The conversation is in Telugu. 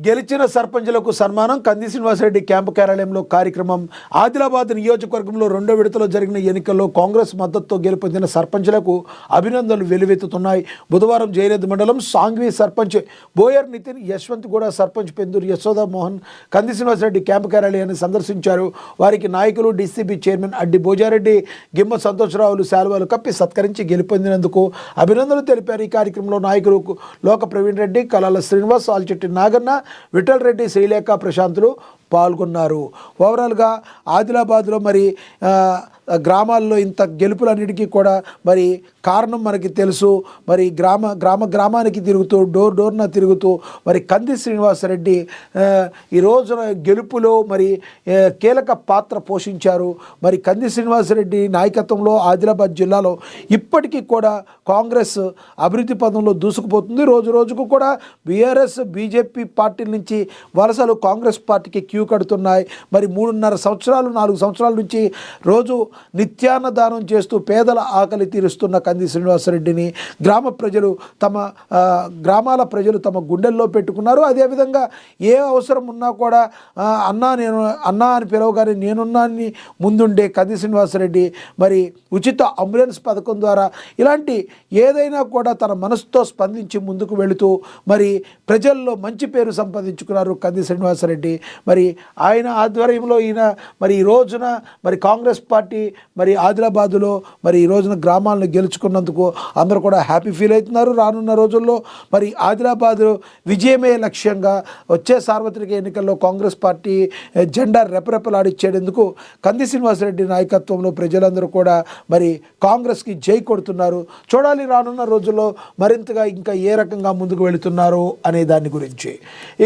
గెలిచిన సర్పంచులకు సన్మానం కంది శ్రీనివాసరెడ్డి క్యాంపు కార్యాలయంలో కార్యక్రమం. ఆదిలాబాద్ నియోజకవర్గంలో రెండో విడతలో జరిగిన ఎన్నికల్లో కాంగ్రెస్ మద్దతుతో గెలుపొందిన సర్పంచులకు అభినందనలు వెల్లువెత్తుతున్నాయి. బుధవారం జయరేద్ మండలం సాంగ్వి సర్పంచ్ బోయర్ నితిన్, యశ్వంత్ గూడ సర్పంచ్ పెందూరు యశోదా మోహన్ కంది శ్రీనివాసరెడ్డి క్యాంపు కార్యాలయాన్ని సందర్శించారు. వారికి నాయకులు, డీసీబీ చైర్మన్ అడ్డి భోజారెడ్డి, గిమ్మ సంతోషరావులు శాలువాలు కప్పి సత్కరించి గెలుపొందినందుకు అభినందనలు తెలిపారు. ఈ కార్యక్రమంలో నాయకులు లోక ప్రవీణ్ రెడ్డి, కలాల శ్రీనివాస్, ఆల్చెట్టి నాగన్న, విఠల్ రెడ్డి, శ్రీలేఖ, ప్రశాంతులు పాల్గొన్నారు. ఓవరాల్గా ఆదిలాబాద్లో మరి గ్రామాల్లో ఇంత గెలుపులన్నిటికీ కూడా మరి కారణం మనకి తెలుసు. మరి గ్రామానికి తిరుగుతూ డోర్న తిరుగుతూ మరి కంది శ్రీనివాసరెడ్డి ఈ రోజున గెలుపులో మరి కీలక పాత్ర పోషించారు. మరి కంది శ్రీనివాసరెడ్డి నాయకత్వంలో ఆదిలాబాద్ జిల్లాలో ఇప్పటికీ కూడా కాంగ్రెస్ అభివృద్ధి పదంలో దూసుకుపోతుంది. రోజు రోజుకు కూడా బీఆర్ఎస్, బీజేపీ పార్టీల నుంచి వలసలు కాంగ్రెస్ పార్టీకి క్యూ కడుతున్నాయి. మరి 3.5 సంవత్సరాలు 4 సంవత్సరాల నుంచి రోజు నిత్యాన్నదానం చేస్తూ పేదల ఆకలి తీరుస్తున్న కంది శ్రీనివాసరెడ్డిని గ్రామాల ప్రజలు తమ గుండెల్లో పెట్టుకున్నారు. అదేవిధంగా ఏ అవసరం ఉన్నా కూడా అన్నా అని పిలవగానే నేనున్నాన్ని ముందుండే కంది శ్రీనివాసరెడ్డి మరి ఉచిత అంబులెన్స్ పథకం ద్వారా ఇలాంటి ఏదైనా కూడా తన మనసుతో స్పందించి ముందుకు వెళుతూ మరి ప్రజల్లో మంచి పేరు సంపాదించుకున్నారు కంది శ్రీనివాసరెడ్డి. మరి ఆయన ఆధ్వర్యంలో ఈయన మరి ఈ రోజున మరి కాంగ్రెస్ పార్టీ మరి ఆదిలాబాదులో మరి ఈ రోజున గ్రామాలను గెలుచుకున్నందుకు అందరూ కూడా హ్యాపీ ఫీల్ అవుతున్నారు. రానున్న రోజుల్లో మరి ఆదిలాబాదు విజయమే లక్ష్యంగా వచ్చే సార్వత్రిక ఎన్నికల్లో కాంగ్రెస్ పార్టీ జెండా రెపరెపలాడిచ్చేందుకు కంది శ్రీనివాసరెడ్డి నాయకత్వంలో ప్రజలందరూ కూడా మరి కాంగ్రెస్కి జై కొడుతున్నారు. చూడాలి రానున్న రోజుల్లో మరింతగా ఇంకా ఏ రకంగా ముందుకు వెళుతున్నారు అనే దాని గురించి. ఇక